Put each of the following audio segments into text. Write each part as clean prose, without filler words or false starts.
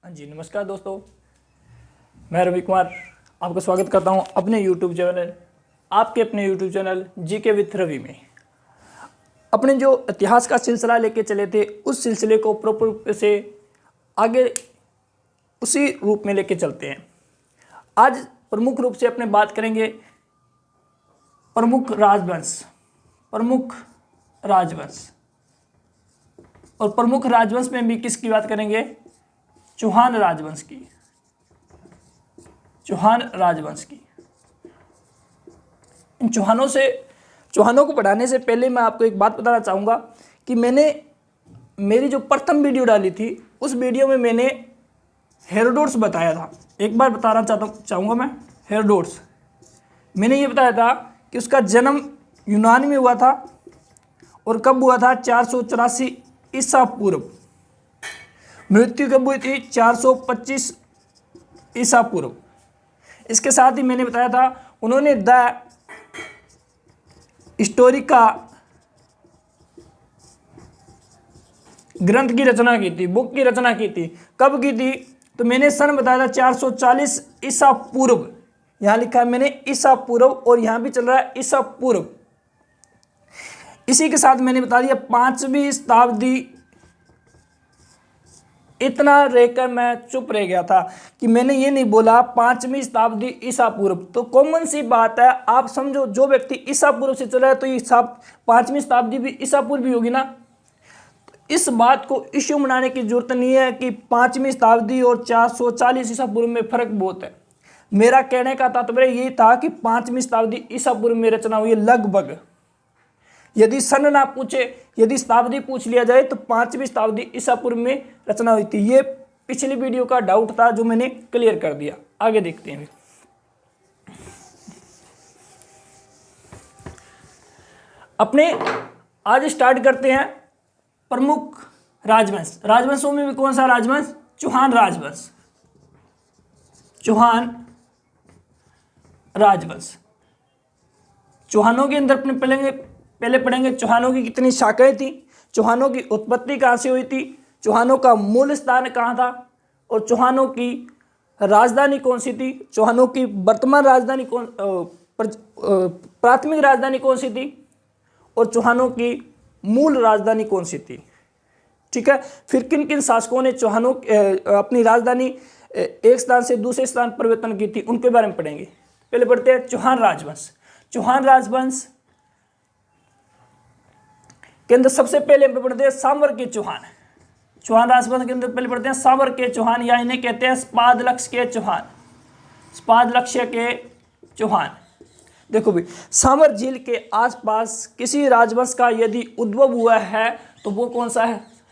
हाँ जी, नमस्कार दोस्तों। मैं रवि कुमार आपका स्वागत करता हूं अपने YouTube चैनल, आपके अपने YouTube channel GK with Ravi में। अपने जो इतिहास का सिलसिला लेके चले थे, उस सिलसिले को प्रॉपर रूप से आगे उसी रूप में लेके चलते हैं। आज प्रमुख रूप से अपने बात करेंगे प्रमुख राजवंश और प्रमुख राजवंश में भी किसकी बात करेंगे? चौहान राजवंश की। इन चौहानों को पढ़ाने से पहले मैं आपको एक बात बताना चाहूँगा कि मैंने मेरी जो प्रथम वीडियो डाली थी, उस वीडियो में मैंने हेरोडोटस बताया था। एक बार बताना चाहूँगा मैं। हेरोडोटस मैंने ये बताया था कि उसका जन्म यूनान में हुआ था और कब हुआ था? 484 ईसा पूर्व। मृत्यु कब हुई थी? 425 ईसा पूर्व। इसके साथ ही मैंने बताया था उन्होंने द हिस्टोरिका ग्रंथ की रचना की थी, बुक की रचना की थी। कब की थी? तो मैंने सन बताया था 440 ईसा पूर्व। यहां लिखा है मैंने ईसा पूर्व और यहां भी चल रहा है ईसा पूर्व। इसी के साथ मैंने बता दिया 5वीं शताब्दी। इतना रहकर मैं चुप रह गया था कि मैंने ये नहीं बोला 5वीं शताब्दी ईसा पूर्व। तो कॉमन सी बात है, आप समझो जो व्यक्ति ईसा पूर्व से चला है तो ये 5वीं शताब्दी भी ईसा पूर्व भी होगी ना। तो इस बात को इश्यू बनाने की जरूरत नहीं है कि 5वीं शताब्दी और 440 ईसा पूर्व में फर्क बहुत है। मेरा कहने का तात्पर्य ये था कि 5वीं शताब्दी ईसा पूर्व में रचना हुई है लगभग। यदि सन ना पूछे, यदि शताब्दी पूछ लिया जाए तो 5वीं शताब्दी ईसा पूर्व में रचना हुई थी। ये पिछली वीडियो का डाउट था जो मैंने क्लियर कर दिया। आगे देखते हैं। अपने आज स्टार्ट करते हैं प्रमुख राजवंशों में भी कौन सा राजवंश? चौहान राजवंश। चौहानों के अंदर अपने पहले पढ़ेंगे चौहानों की कितनी शाखाएं थी, चौहानों की उत्पत्ति कहाँ से हुई थी, चौहानों का मूल स्थान कहाँ था और चौहानों की राजधानी कौन सी थी, चौहानों की वर्तमान राजधानी प्राथमिक राजधानी कौन सी थी और चौहानों की मूल राजधानी कौन सी थी। ठीक है। फिर किन किन शासकों ने चौहानों अपनी राजधानी एक स्थान से दूसरे स्थान परिवर्तन की थी, उनके बारे में पढ़ेंगे। पहले पढ़ते हैं चौहान राजवंश के अंदर सबसे पहले पढ़ते हैं सांवर के चौहान राजवंश के अंदर पहले पढ़ते हैं सांवर के चौहान, या इन्हें कहते हैं स्पादलक्ष्य के चौहान। देखो भाई, सांवर झील के आसपास किसी राजवंश का यदि उद्भव हुआ है तो वो कौन सा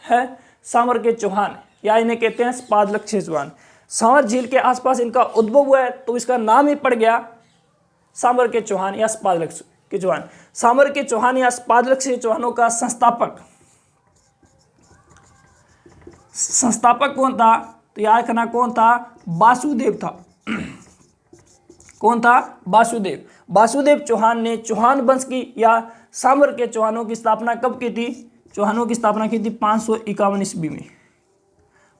है? सांवर के चौहान, या इन्हें कहते हैं स्पादलक्ष्य चौहान। सांवर झील के आसपास इनका उद्भव हुआ है तो इसका नाम ही पड़ गया सांवर के चौहान या स्पादलक्ष्य के चौहान। सांवर के चौहान या स्पादलक्ष्य चौहानों का संस्थापक कौन था? तो याद रखना कौन था? वासुदेव था। कौन था? वासुदेव चौहान ने चौहान वंश की या सांवर के चौहानों की स्थापना कब की थी? चौहानों की स्थापना की थी 551 ईस्वी में।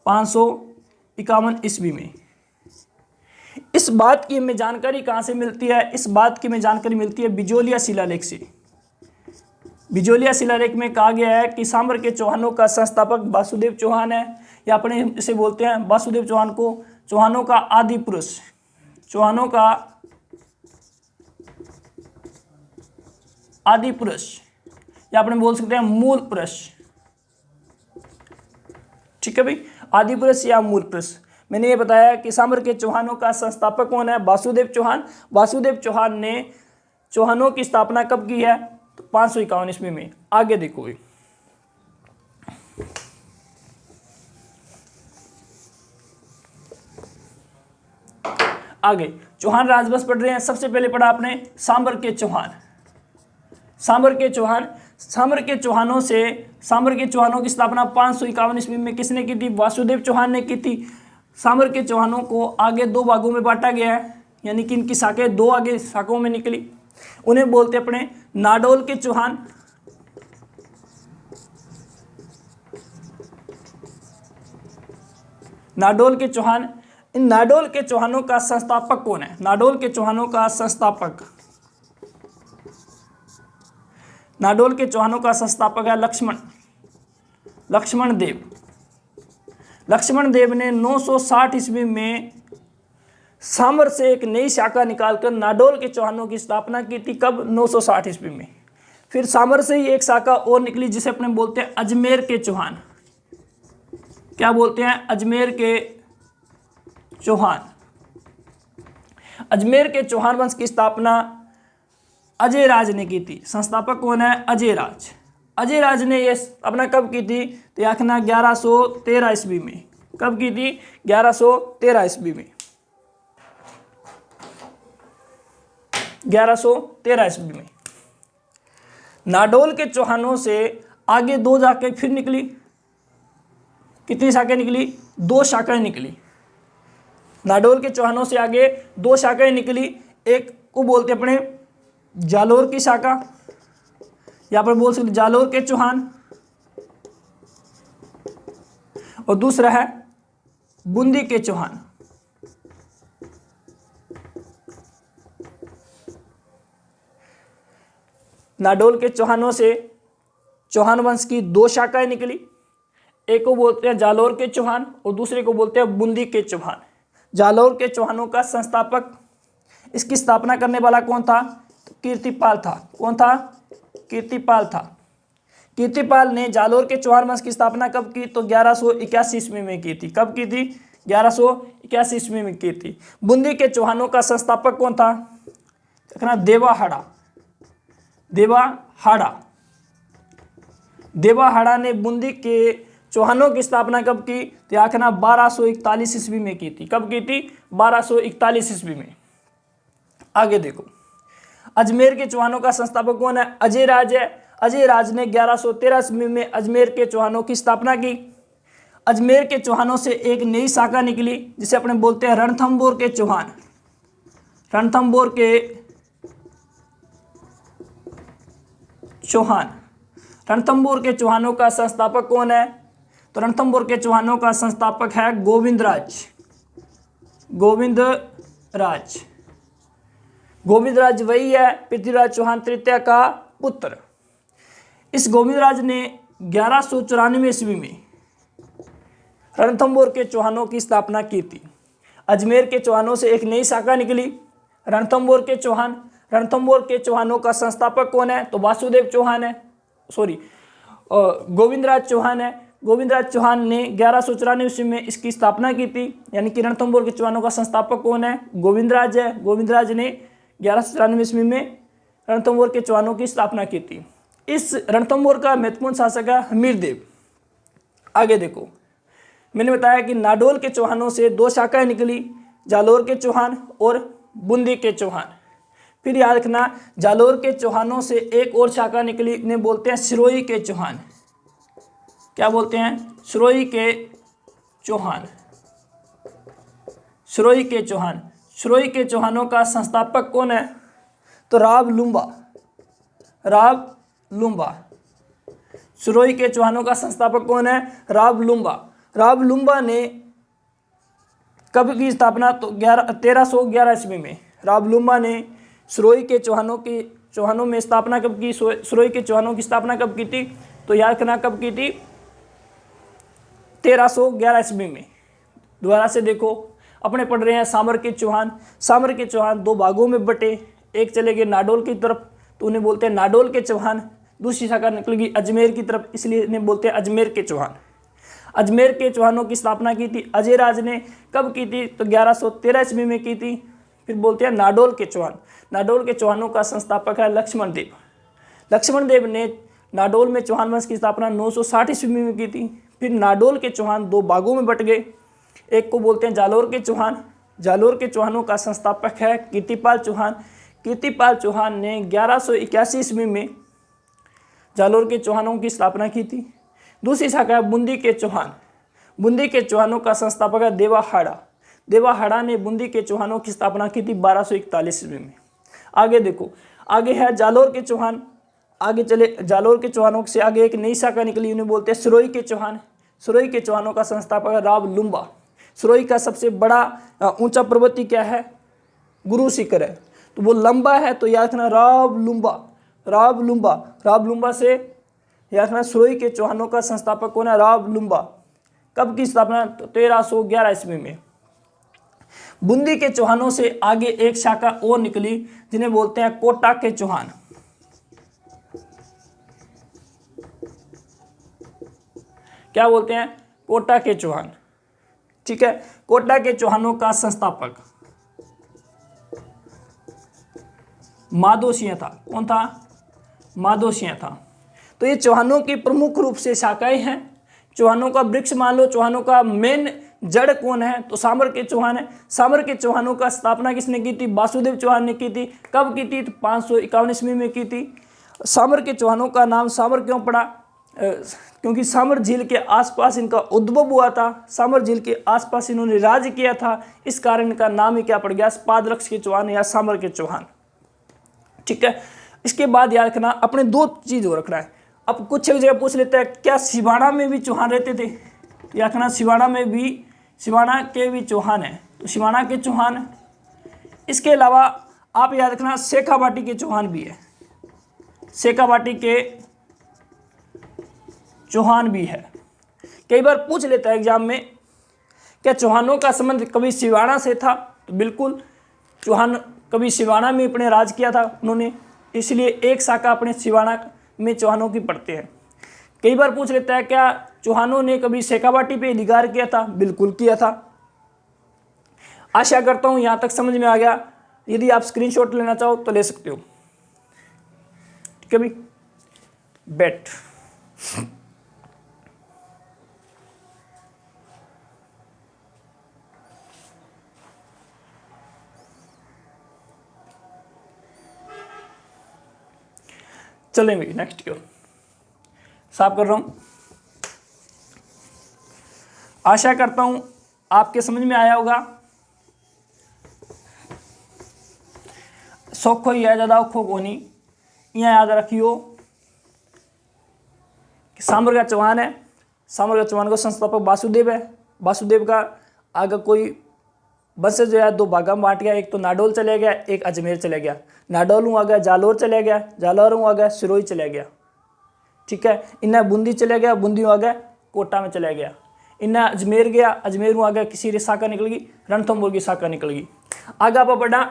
551 ईस्वी में। इस बात की हमें जानकारी कहाँ से मिलती है? इस बात की हमें जानकारी मिलती है बिजोलिया शिलालेख से। बिजोलिया शिलालेख में कहा गया है कि सांवर के चौहानों का संस्थापक वासुदेव चौहान है, या अपने इसे बोलते हैं वासुदेव चौहान को चौहानों का आदि पुरुष, या अपने बोल सकते हैं मूल पुरुष। ठीक है भाई, आदि पुरुष या मूल पुरुष। मैंने ये बताया कि सांवर के चौहानों का संस्थापक कौन है? वासुदेव चौहान ने चौहानों की स्थापना कब की है? तो 551 ईस्वी में। आगे देखो, आगे चौहान राजवंश पढ़ रहे हैं। सबसे पहले पढ़ा आपने सांवर के चौहानों की स्थापना 551 ईस्वी में किसने की थी? वासुदेव चौहान ने की थी। सांवर के चौहानों को आगे दो भागों में बांटा गया है, यानी कि इनकी शाखाएं दो आगे शाखाओं में निकली। उन्हें बोलते अपने नाडोल के चौहान नाडोल के चौहान। इन नाडोल के चौहानों का संस्थापक कौन है? नाडोल के चौहानों का संस्थापक, नाडोल के चौहानों का संस्थापक है लक्ष्मण देव। लक्ष्मण देव ने 960 ईस्वी में सामर से एक नई शाखा निकालकर नाडोल के चौहानों की स्थापना की थी। कब? 960 ईस्वी में। फिर सामर से ही एक शाखा और निकली जिसे अपने बोलते हैं अजमेर के चौहान। क्या बोलते हैं? अजमेर के चौहान। अजमेर के चौहान वंश की स्थापना अजय राज ने की थी। संस्थापक कौन है? अजय राज। अजय राज ने यह स्थापना कब की थी? तो याखना 1113 ईस्वी में। कब की थी? 1113 ईस्वी में। 1113 ईस्वी में। नाडोल के चौहानों से आगे दो शाखाएं फिर निकली। कितनी शाखाएं निकली? 2 शाखाएं निकली। नाडोल के चौहानों से आगे 2 शाखाएं निकली। एक को बोलते अपने जालोर की शाखा, यहां पर बोल सकते जालोर के चौहान, और दूसरा है बूंदी के चौहान। नाडोल के चौहानों से चौहान वंश की 2 शाखाएं निकली। एक को बोलते हैं जालोर के चौहान और दूसरे को बोलते हैं बूंदी के चौहान। जालोर के चौहानों का संस्थापक, इसकी स्थापना करने वाला कौन था? तो कीर्तिपाल था। कौन था? कीर्तिपाल था। कीर्तिपाल ने जालोर के चौहान वंश की स्थापना कब की? तो 1181 ईस्वी में की थी। कब की थी? 1181 ईस्वी में की थी। बूंदी के चौहानों का संस्थापक कौन था? देखना, देवाहाड़ा। देवाहाड़ा। देवाहाड़ा ने बूंदी के चौहानों की स्थापना कब की? तो आखना 1241 ईस्वी में की थी। कब की थी? 1241 ईस्वी में। आगे देखो, अजमेर के चौहानों का संस्थापक कौन है? अजय राज है। अजय राज ने 1113 ईस्वी में अजमेर के चौहानों की स्थापना की। अजमेर के चौहानों से एक नई शाखा निकली जिसे अपने बोलते हैं रणथंभौर के चौहान। रणथंभौर के चौहान। रणथंभौर के चौहानों का संस्थापक कौन है? तो रणथंभौर के चौहानों का संस्थापक है गोविंदराज। गोविंदराज। गोविंदराज वही है पृथ्वीराज चौहान तृतीय का पुत्र। इस गोविंदराज ने 1194 ईस्वी में रणथंभौर के चौहानों की स्थापना की थी। अजमेर के चौहानों से एक नई शाखा निकली, रणथंभौर के चौहान। रणथंभौर के चौहानों का संस्थापक कौन है? तो वासुदेव चौहान है, गोविंदराज चौहान है। गोविंदराज चौहान ने 1194 ईस्वी में इसकी स्थापना की थी। यानी कि रणथंभौर के चौहानों का संस्थापक कौन है? गोविंदराज है। गोविंदराज ने 1194 ईस्वी में रणथंभौर के चौहानों की स्थापना की थी। इस रणथंभौर का महत्वपूर्ण शासक है हमीरदेव। आगे देखो, मैंने बताया कि नाडोल के चौहानों से 2 शाखाएं निकली, जालोर के चौहान और बूंदी के चौहान। फिर याद रखना, जालोर के चौहानों से एक और शाखा निकली, इन्हें बोलते हैं सिरोही के चौहान। क्या बोलते हैं? सिरोही के चौहान। सिरोही के चौहान। सिरोही के चौहानों का संस्थापक कौन है? तो राव लुम्बा। राव लुम्बा। सिरोही के चौहानों का संस्थापक कौन है? राव लुम्बा। राव लुम्बा ने कब की स्थापना? तो 1311 ईस्वी में राव लुम्बा ने सिरोही के चौहानों में स्थापना कब की? सिरोही के चौहानों की स्थापना कब की थी? तो याद रखना, कब की थी? 1311 ईस्वी में। दोबारा से देखो, अपने पढ़ रहे हैं सामर के चौहान। सामर के चौहान 2 भागों में बटे, एक चले गए नाडोल की तरफ तो उन्हें बोलते हैं नाडोल के चौहान, दूसरी शाखा निकलेगी अजमेर की तरफ, इसलिए इन्हें बोलते हैं अजमेर के चौहान। अजमेर के चौहानों की स्थापना की थी अजय राज ने। कब की थी? तो 1113 ईस्वी में की थी। फिर बोलते हैं नाडोल के चौहान। नाडोल के चौहानों का संस्थापक है लक्ष्मण देव। लक्ष्मण देव ने नाडोल में चौहान वंश की स्थापना 960 ईस्वी में की थी। फिर नाडोल के चौहान 2 भागों में बट गए, एक को बोलते हैं जालोर के चौहान। जालोर के चौहानों का संस्थापक है कीर्तिपाल चौहान। कीर्तिपाल चौहान ने 1181 ईस्वी में जालोर के चौहानों की स्थापना की थी। दूसरी शाखा है बूंदी के चौहान। बूंदी के चौहानों का संस्थापक है देवाहाड़ा। देवाहाड़ा ने बूंदी के चौहानों की स्थापना की थी 1241 ईस्वी में। आगे देखो, आगे है जालोर के चौहान। आगे चले, जालोर के चौहानों से आगे एक नई शाखा निकली, उन्हें बोलते हैं सिरोही के चौहान। सिरोही के चौहानों का संस्थापक है राव लुम्बा। सिरोही का सबसे बड़ा ऊंचा पर्वत क्या है? गुरु शिखर है। तो वो लंबा है, तो याद रखना रावलुम्बा। रावलुम्बा, रावलुम्बा से याद रखना सिरोही के चौहानों का संस्थापक कौन है? रावलुम्बा। कब की स्थापना? तो 1311 ईस्वी में। बूंदी के चौहानों से आगे एक शाखा और निकली जिन्हें बोलते हैं कोटा के चौहान। क्या बोलते हैं? कोटा के चौहान। ठीक है, कोटा के चौहानों का संस्थापक माधो सिंह था। कौन था? माधो सिंह था। तो ये चौहानों की प्रमुख रूप से शाखाएं हैं। चौहानों का वृक्ष मान लो, चौहानों का मेन जड़ कौन है? तो सामर के चौहान है। सामर के चौहानों का स्थापना किसने की थी? वासुदेव चौहान ने की थी। कब की थी? तो 551 ईस्वी में की थी। सामर के चौहानों का नाम सामर क्यों पड़ा? क्योंकि सामर झील के आसपास इनका उद्भव हुआ था। सामर झील के आसपास इन्होंने राज किया था, इस कारण इनका नाम ही क्या पड़ गया? पादरक्ष के चौहान या सामर के चौहान। ठीक है, इसके बाद याद रखना अपने दो चीज और रखना है। अब कुछ एक जगह पूछ लेता है क्या सिवाना में भी चौहान रहते थे? याद रखना सिवाना में भी, सिवाना के भी चौहान है, तो सिवाना के चौहान है। इसके अलावा आप याद रखना शेखावाटी के चौहान भी है। शेखावाटी के चौहान भी है। कई बार पूछ लेता है एग्जाम में क्या चौहानों का संबंध कभी सिवाना से था? तो बिल्कुल, चौहान कभी सिवाना में अपने राज किया था उन्होंने, इसलिए एक शाखा अपने सिवाना में चौहानों की पढ़ते हैं। कई बार पूछ लेता है क्या चौहानों ने कभी शेखावाटी पे अधिकार किया था? बिल्कुल किया था। आशा करता हूं यहां तक समझ में आ गया। यदि आप स्क्रीनशॉट लेना चाहो तो ले सकते हो। ठीक है भाई, बैठ। चलें भाई नेक्स्ट की ओर, साफ कर रहा हूं। आशा करता हूं आपके समझ में आया होगा। सौखो ही है, ज्यादा औखो को नहीं। यहाँ याद रखियो कि सामर का चौहान है। सामर का चौहान का संस्थापक वासुदेव है। वासुदेव का आगे कोई वंशज जो है दो भागा में बांट गया, एक तो नाडोल चले गया, एक अजमेर चले गया। नाडोल आ गया जालोर चले गया, जालोर आ गया सिरोही चले गया। ठीक है, इन्हें बूंदी चले गया, बूंदी आ गया कोटा में चले गया। इन्हें अजमेर गया, अजमेर आ गया किसी शाखा निकल गई, रणथंभौर की शाखा निकल गई। आगे आप बढ़ा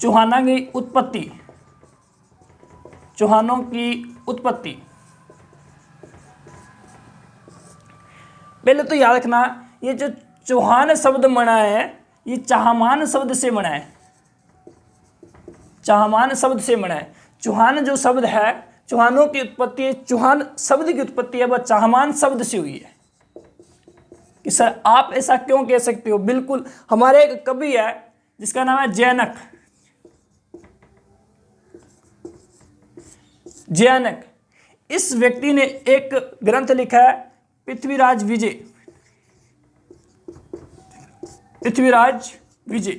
चौहाना की उत्पत्ति। चौहानों की उत्पत्ति पहले तो याद रखना, ये जो चौहान शब्द बना है ये चाहमान शब्द से बना है। चाहमान शब्द से बना है। चौहान जो शब्द है, चौहानों की उत्पत्ति, चौहान शब्द की उत्पत्ति है वह चाहमान शब्द से हुई है। कि सर आप ऐसा क्यों कह सकते हो? बिल्कुल, हमारे एक कवि है जिसका नाम है जैनक। जैनक, इस व्यक्ति ने एक ग्रंथ लिखा है पृथ्वीराज विजय। पृथ्वीराज विजय।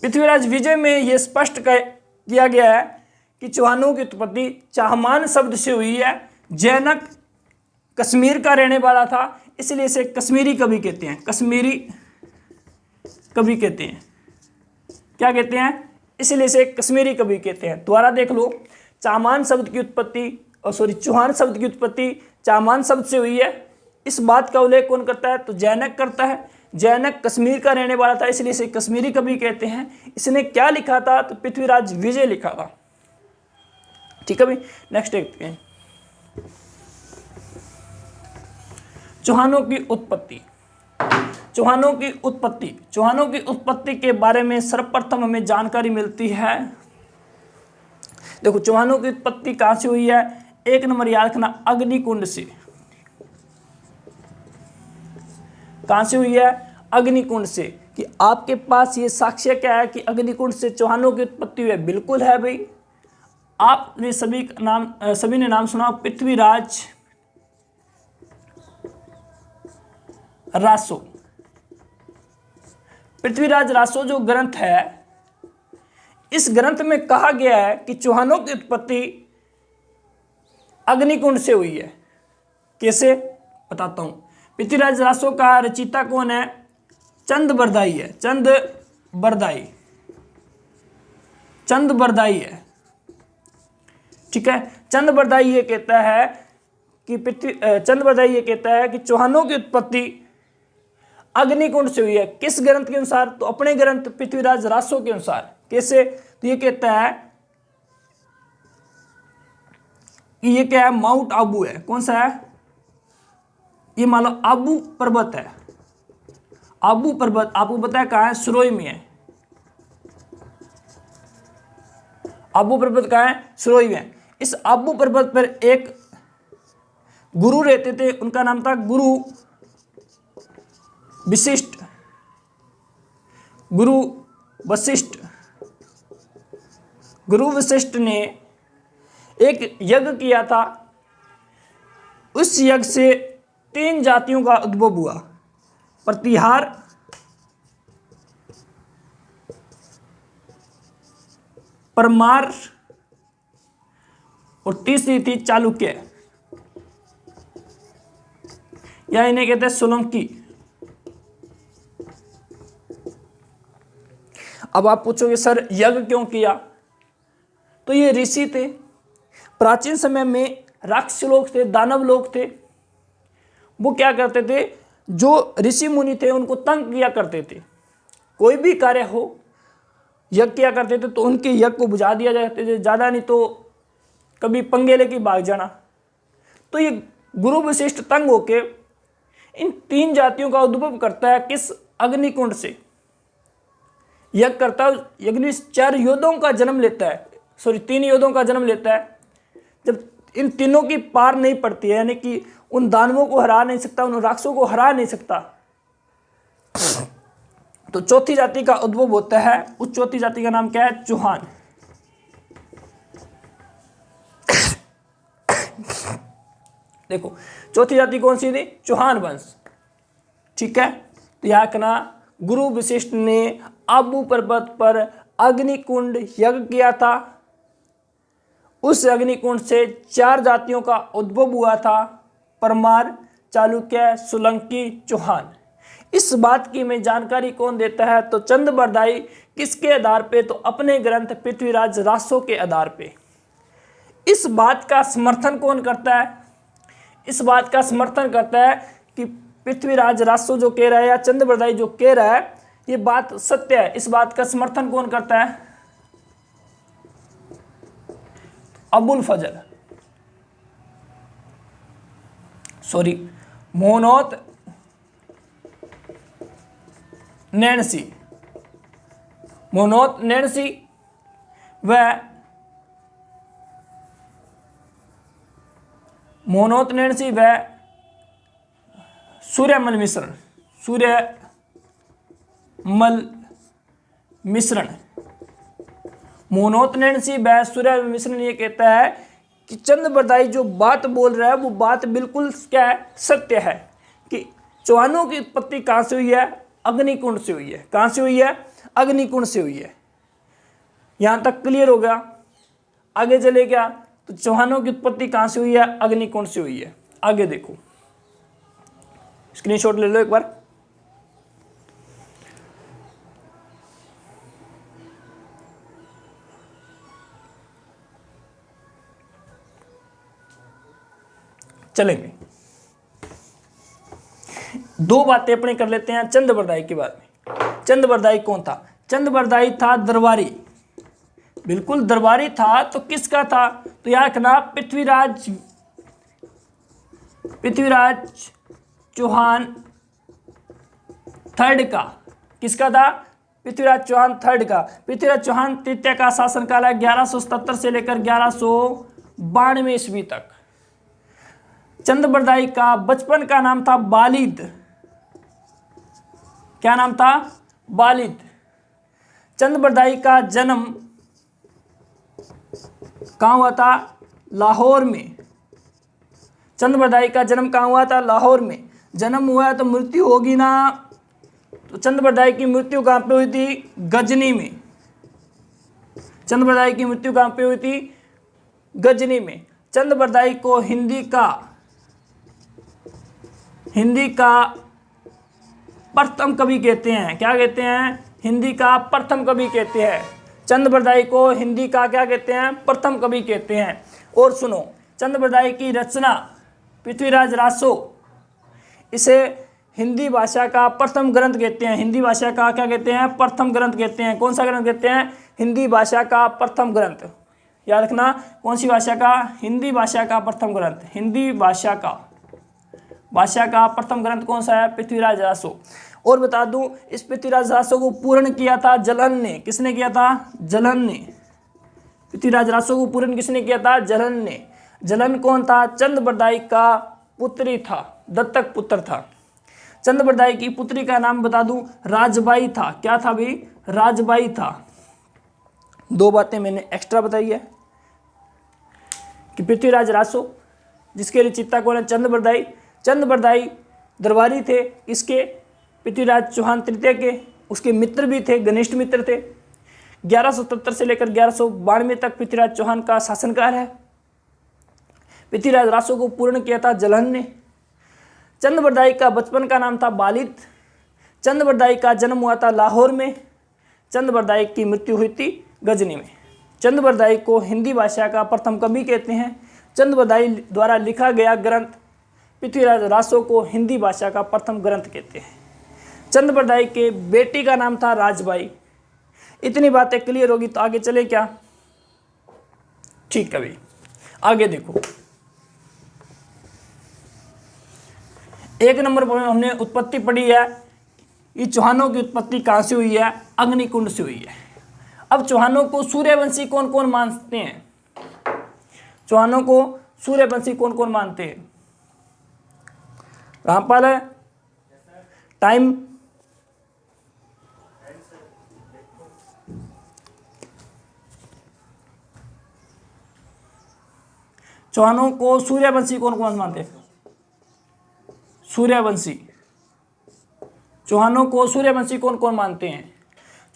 पृथ्वीराज विजय में यह स्पष्ट किया गया है कि चौहानों की उत्पत्ति चाहमान शब्द से हुई है। जैनक कश्मीर का रहने वाला था, इसलिए इसे कश्मीरी कवि कहते हैं। कश्मीरी कवि कहते हैं। क्या कहते हैं? इसलिए इसे कश्मीरी कवि कहते हैं। दोबारा देख लो, चाहमान शब्द की उत्पत्ति चौहान शब्द की उत्पत्ति चाहमान शब्द से हुई है। इस बात का उल्लेख कौन करता है? तो जैनक करता है। जैनक कश्मीर का रहने वाला था, इसलिए इसे कश्मीरी कवि कहते हैं। इसने क्या लिखा था? तो पृथ्वीराज विजय लिखा था। ठीक है भाई, नेक्स्ट देखते हैं चौहानों की उत्पत्ति। चौहानों की उत्पत्ति, चौहानों की उत्पत्ति के बारे में सर्वप्रथम हमें जानकारी मिलती है। देखो चौहानों की उत्पत्ति कहां से हुई है? एक नंबर याद रखना, अग्निकुंड से। कहां से हुई है? अग्निकुंड से। कि आपके पास ये साक्ष्य क्या है कि अग्निकुंड से चौहानों की उत्पत्ति हुई है? बिल्कुल है भाई। आपने सभी ने नाम सुना पृथ्वीराज रासो। पृथ्वीराज रासो जो ग्रंथ है, इस ग्रंथ में कहा गया है कि चौहानों की उत्पत्ति अग्निकुंड से हुई है। कैसे? बताता हूं। पृथ्वीराज रासो का रचयिता कौन है? चंद बरदाई है, चंद बरदाई, चंद बरदाई है। ठीक है, चंद बरदाई ये कहता है कि चंद बरदाई ये कहता है कि चौहानों की उत्पत्ति अग्निकुंड से हुई है। किस ग्रंथ के अनुसार? तो अपने ग्रंथ पृथ्वीराज रासो के अनुसार। कैसे? तो ये कहता है कि ये क्या है? माउंट आबू है। कौन सा है? ये मान लो आबू पर्वत है। आबू पर्वत आपको पता है कहाँ है? सुरोई में है। आबू पर्वत कहाँ है? सुरोई में। इस आबू पर्वत पर एक गुरु रहते थे, उनका नाम था गुरु वशिष्ठ, गुरु वशिष्ठ। गुरु वशिष्ठ ने एक यज्ञ किया था। उस यज्ञ से 3 जातियों का उद्भव हुआ, प्रतिहार, परमार और तीसरी थी चालुक्य, या इन्हें कहते हैं सोलंकी। अब आप पूछोगे सर यज्ञ क्यों किया? तो ये ऋषि थे। प्राचीन समय में राक्षस लोग थे, दानव लोग थे। वो क्या करते थे? जो ऋषि मुनि थे उनको तंग किया करते थे। कोई भी कार्य हो, यज्ञ किया करते थे तो उनके यज्ञ को बुझा दिया जाते थे, ज़्यादा नहीं तो कभी पंगे लेके भाग जाना। तो ये गुरु वशिष्ठ तंग होके इन 3 जातियों का उद्भव करता है। किस? अग्निकुंड से यज्ञ करता है। यज्ञ 4 योद्धों का जन्म लेता है, 3 योद्धों का जन्म लेता है। जब इन तीनों की पार नहीं पड़ती है, यानी कि उन दानवों को हरा नहीं सकता, उन राक्षसों को हरा नहीं सकता, तो चौथी जाति का उद्भव होता है। उस चौथी जाति का नाम क्या है? चौहान। देखो चौथी जाति कौन सी थी? चौहान वंश। ठीक है, तो यहाँ कहना गुरु वशिष्ठ ने आबू पर्वत पर अग्निकुंड यज्ञ किया था। उस अग्निकुंड से 4 जातियों का उद्भव हुआ था, परमार, चालुक्य, सोलंकी, चौहान। इस बात की में जानकारी कौन देता है? तो चंद बरदाई। किसके आधार पे? तो अपने ग्रंथ पृथ्वीराज रासो के आधार पे। इस बात का समर्थन कौन करता है? इस बात का समर्थन करता है कि पृथ्वीराज रासो जो कह रहा है या चंद बरदाई जो कह रहा है ये बात सत्य है। इस बात का समर्थन कौन करता है? अबुल फजल, मोहनोत नैणसी, मोहनोत नैणसी व मोहनोत नैणसी व सूर्यमल मिश्रण, सूर्यमल मिश्रण। मोहनोत नैणसी व सूर्यमल मिश्रण ये कहता है कि चंद बरदाई जो बात बोल रहा है वो बात बिल्कुल क्या है? सत्य है कि चौहानों की उत्पत्ति कहाँ से हुई है? अग्निकुंड से हुई है। कहाँ से हुई है? अग्निकुंड से हुई है। यहाँ तक क्लियर हो गया? आगे चले क्या? तो चौहानों की उत्पत्ति कहाँ से हुई है? अग्निकुंड से हुई है। आगे देखो, स्क्रीनशॉट ले लो एक बार। चलेंगे, 2 बातें अपने कर लेते हैं चंद बरदाई के बारे में। चंद बरदाई कौन था? चंद बरदाई था दरबारी, बिल्कुल दरबारी था। तो किसका था? तो याद रखना पृथ्वीराज चौहान थर्ड का। किसका था? पृथ्वीराज चौहान थर्ड का। पृथ्वीराज चौहान तृतीय का शासनकाल है 1177 से लेकर 1192 ईस्वी तक। चंद बरदाई का बचपन का नाम था बालिद। क्या नाम था? बालिद। चंद बरदाई का जन्म कहाँ हुआ था? लाहौर में। चंद बरदाई का जन्म कहाँ हुआ था? लाहौर में। जन्म हुआ है तो मृत्यु होगी ना? तो चंद बरदाई की मृत्यु कहाँ पे हुई थी? गजनी में। चंद बरदाई की मृत्यु कहाँ पे हुई थी? गजनी में। चंद बरदाई को हिंदी हिंदी का प्रथम कवि कहते हैं। क्या कहते हैं? हिंदी का प्रथम कवि कहते हैं। चंद बरदाई को हिंदी का क्या कहते हैं? प्रथम कवि कहते हैं। और सुनो, चंद बरदाई की रचना पृथ्वीराज रासो, इसे हिंदी भाषा का प्रथम ग्रंथ कहते हैं। हिंदी भाषा का क्या कहते हैं? प्रथम ग्रंथ कहते हैं। कौन सा ग्रंथ कहते हैं? हिंदी भाषा का प्रथम ग्रंथ। याद रखना, कौन सी भाषा का? हिंदी भाषा का प्रथम ग्रंथ। हिंदी भाषा का प्रथम ग्रंथ कौन सा है? पृथ्वीराज रासो। और बता दूं, इस पृथ्वीराज रासो को पूर्ण किया था जलन ने। किसने किया था? जलन ने। पृथ्वीराज रासो को पूर्ण किसने किया था? जलन ने। जलन कौन था? चंद बरदाई का पुत्री था, दत्तक पुत्र था। चंद बरदाई की पुत्री का नाम बता दूं, राजबाई था। क्या था भाई? राजबाई था। दो बातें मैंने एक्स्ट्रा बताई है कि पृथ्वीराज रासो, जिसके रचयिता कौन है? चंद बरदाई। चंद बरदाई दरबारी थे, इसके पृथ्वीराज चौहान तृतीय के। उसके मित्र भी थे, घनिष्ठ मित्र थे। 1177 से लेकर 1192 तक पृथ्वीराज चौहान का शासनकाल है। पृथ्वीराज रासो को पूर्ण किया था जलन ने। चंद बरदाई का बचपन का नाम था बालिद। चंद बरदाई का जन्म हुआ था लाहौर में। चंद बरदाई की मृत्यु हुई थी गजनी में। चंद बरदाई को हिंदी भाषा का प्रथम कवि कहते हैं। चंद बरदाई द्वारा लिखा गया ग्रंथ पृथ्वीराज रासो को हिंदी भाषा का प्रथम ग्रंथ कहते हैं। चंद बरदाई के बेटी का नाम था राजबाई। इतनी बातें क्लियर होगी तो आगे चले क्या? ठीक है भाई, आगे देखो। एक नंबर पर हमने उत्पत्ति पढ़ी है। ये चौहानों की उत्पत्ति कहाँ से हुई है? अग्निकुंड से हुई है। अब चौहानों को सूर्यवंशी कौन कौन मानते हैं? चौहानों को सूर्यवंशी कौन कौन मानते हैं? रामपाल है, टाइम। चौहानों को सूर्यवंशी कौन कौन मानते हैं? सूर्यवंशी। चौहानों को सूर्यवंशी कौन कौन मानते हैं?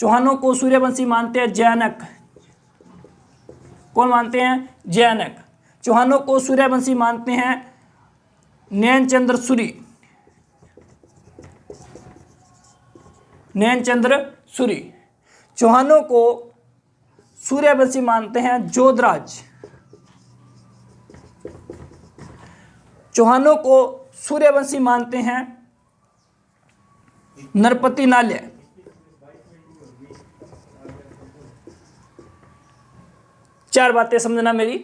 चौहानों को सूर्यवंशी मानते हैं जैनक। कौन मानते हैं? जैनक। चौहानों को सूर्यवंशी मानते हैं नैनचंद्र सूरी। नैनचंद्र सूरी। चौहानों को सूर्यवंशी मानते हैं जोधराज। चौहानों को सूर्यवंशी मानते हैं नरपति नाल्य। चार बातें समझना मेरी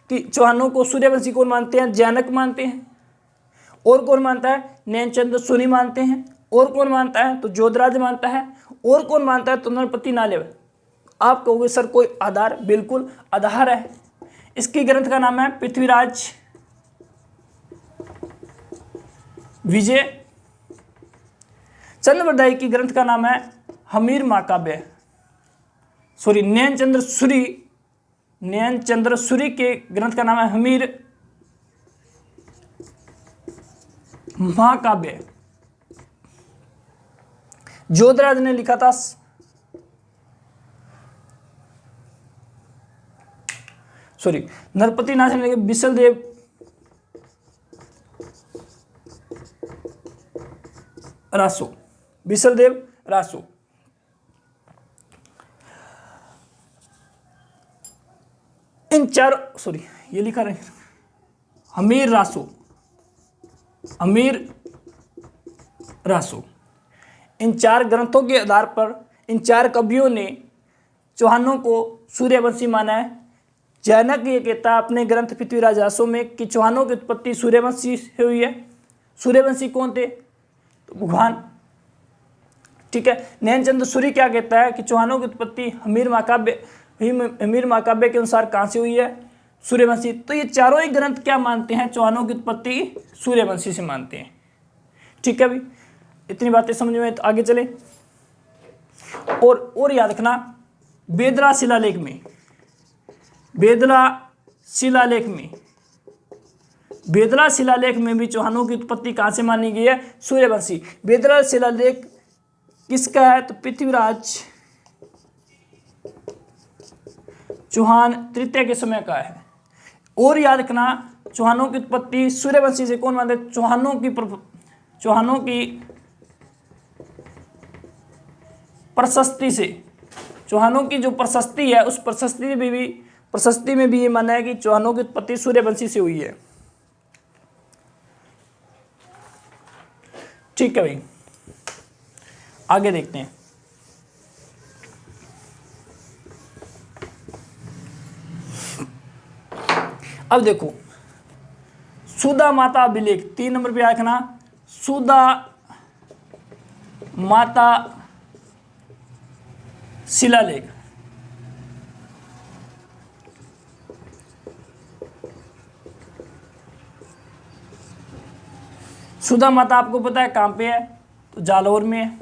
कि चौहानों को सूर्यवंशी कौन मानते हैं? जैनक मानते हैं। और कौन मानता है? नैनचंद्र सूरी मानते हैं। और कौन मानता है? तो जोधराज मानता है। और कौन मानता है? तो नरपति नाल्य। आप कहोगे सर कोई आधार? बिल्कुल आधार है। इसकी ग्रंथ का नाम है पृथ्वीराज विजय। चंद बरदाई की ग्रंथ का नाम है हमीर महाकाव्य। सॉरी, नैनचंद्र सूरी के ग्रंथ का नाम है हमीर महाकाव्य। जोधराज ने लिखा था नरपति नाथ ने बिसलदेव रासो। बिसलदेव रासो। इन चार ये लिखा रहे हमीर रासो। इन चार ग्रंथों के आधार पर इन चार कवियों ने चौहानों को सूर्यवंशी माना है। जैनक ये कहता है अपने ग्रंथ पृथ्वीराज रासो में कि चौहानों की उत्पत्ति सूर्यवंशी से हुई है। सूर्यवंशी कौन थे? तो भगवान। ठीक है। नैनचंद्र सूरी क्या कहता है कि चौहानों की उत्पत्ति हमीर महाकाव्य के अनुसार कहाँ से हुई है? सूर्यवंशी। तो ये चारों ही ग्रंथ क्या मानते हैं? चौहानों की उत्पत्ति सूर्यवंशी से मानते हैं। ठीक है भाई, इतनी बातें समझ में। तो आगे चले। और याद रखना, बेदला शिलालेख में भी चौहानों की उत्पत्ति कहाँ से मानी गई है? सूर्यवंशी। बेदला शिलालेख किसका है? तो पृथ्वीराज चौहान तृतीय के समय का है। और याद रखना, चौहानों की उत्पत्ति सूर्यवंशी से कौन मानते? चौहानों की चौहानों की प्रशस्ति से, चौहानों की जो प्रशस्ति है उस प्रशस्ति में भी ये माना है कि चौहानों की उत्पत्ति सूर्यवंशी से हुई है। ठीक है भाई, आगे देखते हैं। अब देखो सुधा माता अभिलेख 3 नंबर पे रखना, सुधा माता शिलालेख। सुधा माता आपको पता है कहां पे है, तो जालौर में है।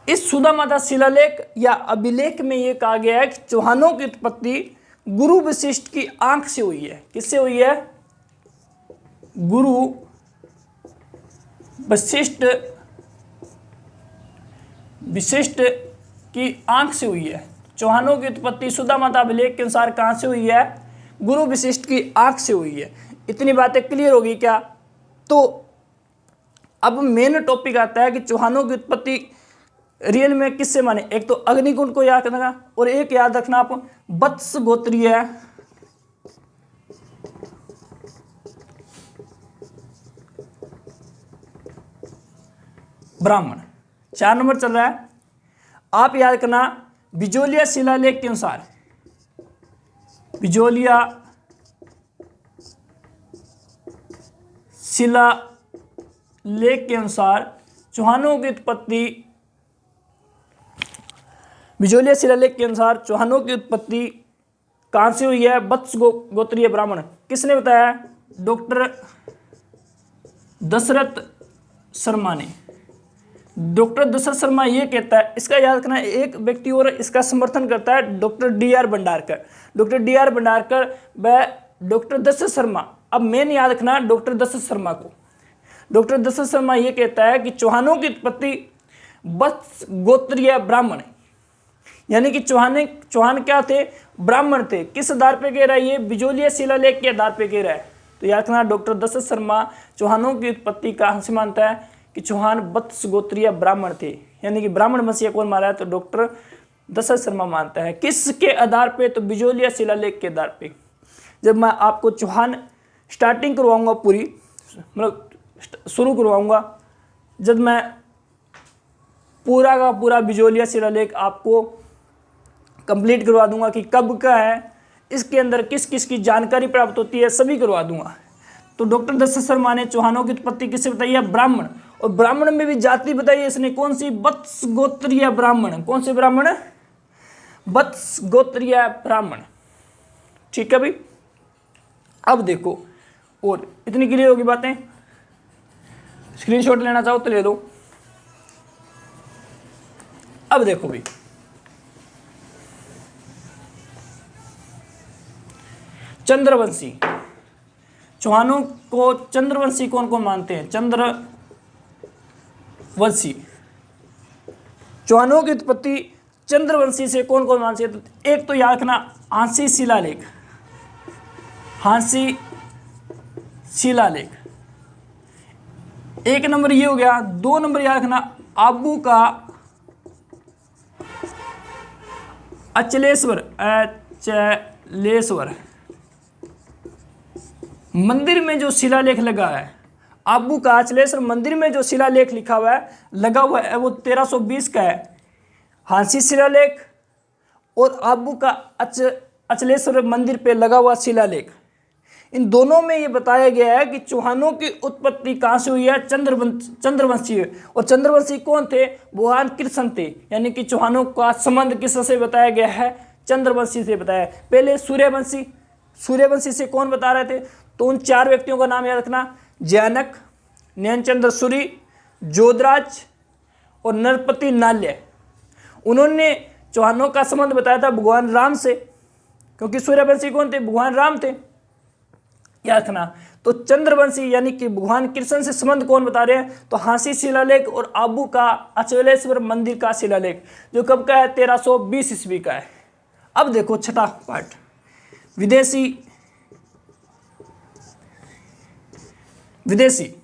इस सुधा माता शिलालेख या अभिलेख में यह कहा गया है कि चौहानों की उत्पत्ति गुरु वशिष्ठ की आंख से हुई है। किससे हुई है? गुरु वशिष्ठ की आंख से हुई है। चौहानों की उत्पत्ति सुधा माता अभिलेख के अनुसार कहां से हुई है? गुरु वशिष्ठ की आंख से हुई है। इतनी बातें क्लियर होगी क्या? तो अब मेन टॉपिक आता है कि चौहानों की उत्पत्ति रियल में किससे माने। एक तो अग्निकुंड को याद रखना और एक याद रखना आप वत्स गोत्रीय ब्राह्मण। 4 नंबर चल रहा है, आप याद करना बिजोलिया शिलालेख के अनुसार, बिजोलिया शिलालेख के अनुसार चौहानों की उत्पत्ति, बिजोलिया शिलालेख के अनुसार चौहानों की उत्पत्ति कहां से हुई है? वत्स गोत्रीय ब्राह्मण। किसने बताया? डॉक्टर दशरथ शर्मा ने। डॉक्टर दशरथ शर्मा ये कहता है, इसका याद रखना, एक व्यक्ति और इसका समर्थन करता है, doctor DR. Bhandarkar. Doctor DR. Bhandarkar व डॉक्टर दशरथ शर्मा। अब मेन याद रखना डॉक्टर दशरथ शर्मा को। डॉक्टर दशरथ शर्मा ये कहता है कि चौहानों की उत्पत्ति वत्स गोत्रीय ब्राह्मण, यानी कि चौहान क्या थे? ब्राह्मण थे। किस आधार पे कह रहा है? ये बिजोलिया शिलालेख के आधार पे कह रहा है। तो याद रखना डॉक्टर दशरथ शर्मा चौहानों की उत्पत्ति कहां से मानता है? कि चौहान वत्स गोत्रीय ब्राह्मण थे, यानी कि ब्राह्मण वंशीय कौन माना है? तो डॉक्टर दशरथ शर्मा मानता है। किसके आधार पे? तो बिजोलिया शिलालेख के आधार पे। जब मैं आपको चौहान स्टार्टिंग करवाऊंगा, पूरी मतलब शुरू करवाऊंगा, जब मैं पूरा का पूरा बिजोलिया शिलालेख आपको कंप्लीट करवा दूंगा कि कब का है, इसके अंदर किस किस की जानकारी प्राप्त होती है, सभी करवा दूंगा। तो डॉक्टर दशरथ शर्मा ने चौहानों की उत्पत्ति किससे बताई है? ब्राह्मण। और ब्राह्मण में भी जाति बताई है इसने, कौन सी? वत्स गोत्रीय ब्राह्मण। कौन से ब्राह्मण? वत्स गोत्रीय ब्राह्मण। ठीक है भाई, अब देखो, और इतनी क्लियर होगी बातें। स्क्रीनशॉट लेना चाहो तो ले लो। अब देखो भाई, चंद्रवंशी। चौहानों को चंद्रवंशी कौन कौन मानते हैं? चंद्रवंशी। चौहानों की उत्पत्ति चंद्रवंशी से कौन कौन मानते हैं? तो एक तो याद रखना हांसी शिलालेख, हांसी शिलालेख एक नंबर ये हो गया। 2 नंबर याद रखना आबू का अचलेश्वर मंदिर में जो शिलालेख लगा है, आबू का अचलेश्वर मंदिर में जो शिलालेख लिखा हुआ है, लगा हुआ है, वो 1320 का है। हांसी शिलालेख और आबू का अचलेश्वर मंदिर पे लगा हुआ शिलालेख, इन दोनों में ये बताया गया है कि चौहानों की उत्पत्ति कहाँ से हुई है? चंद्रवंशी। और चंद्रवंशी कौन थे? भगवान कृष्ण थे। यानी कि चौहानों का संबंध किससे बताया गया है? चंद्रवंशी से बताया। पहले सूर्यवंशी, सूर्यवंशी से कौन बता रहे थे? तो उन 4 व्यक्तियों का नाम याद रखना, जैनक, नयनचंद्र सूरी, जोधराज और नरपति नाल्य। उन्होंने चौहानों का संबंध बताया था भगवान राम से, क्योंकि सूर्यवंशी कौन थे? भगवान राम थे, याद रखना। तो चंद्रवंशी यानी कि भगवान कृष्ण से संबंध कौन बता रहे हैं? तो हांसी शिलालेख और आबू का अचलेश्वर मंदिर का शिलालेख, जो कब का है? 1320 ईस्वी का है। अब देखो छठा विदेशी।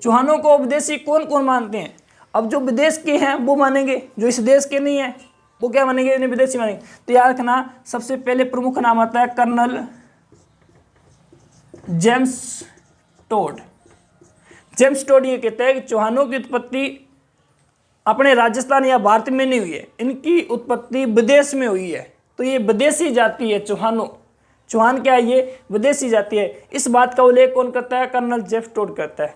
चौहानों को विदेशी कौन कौन मानते हैं? अब जो विदेश के हैं वो मानेंगे, जो इस देश के नहीं है वो क्या मानेंगे? इन्हें विदेशी मानेंगे। तो याद रखना, सबसे पहले प्रमुख नाम आता है colonel James Tod. James Tod ये कहते हैं कि चौहानों की उत्पत्ति अपने राजस्थान या भारत में नहीं हुई है, इनकी उत्पत्ति विदेश में हुई है। तो ये विदेशी जाति है चौहानों। चौहान क्या है? ये विदेशी जाति है। इस बात का उल्लेख कौन करता है? कर्नल जेम्स टोड करता है।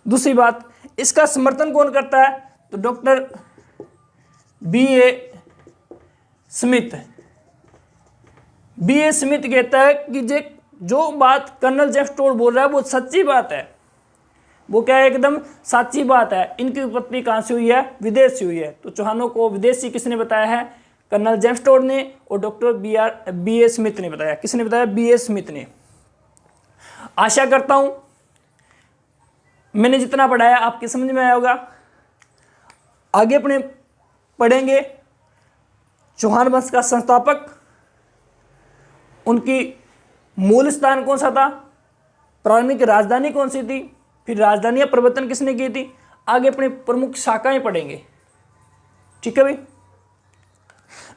दूसरी बात, इसका समर्थन कौन करता है? तो doctor B.A. Smith. B.A. Smith कहता है कि जो बात कर्नल जेम्स टोड बोल रहा है वो सच्ची बात है, वो क्या है? एकदम सच्ची बात है। इनकी उत्पत्ति कहाँ से हुई है? विदेश से हुई है। तो चौहानों को विदेशी किसने बताया है? कर्नल जेम्स टोड ने, और डॉक्टर B.A. स्मिथ ने बताया। किसने बताया? B.A. स्मिथ ने। आशा करता हूं मैंने जितना पढ़ाया आपके समझ में आया होगा। आगे अपने पढ़ेंगे चौहान वंश का संस्थापक, उनकी मूल स्थान कौन सा था, प्रारंभिक राजधानी कौन सी थी, फिर राजधानी परिवर्तन किसने की थी। आगे अपने प्रमुख शाखाएं पढ़ेंगे। ठीक है भाई।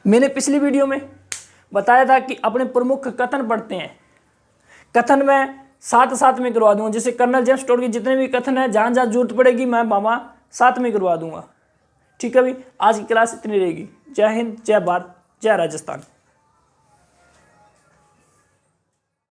मैंने पिछली वीडियो में बताया था कि अपने प्रमुख कथन पढ़ते हैं। कथन में साथ में करवा दूंगा, जैसे कर्नल जेम्स टोड के जितने भी कथन है, जहां जहां जरूरत पड़ेगी मैं मामा साथ में करवा दूंगा। ठीक है भाई। आज की क्लास इतनी रहेगी। जय हिंद, जय भारत, जय राजस्थान।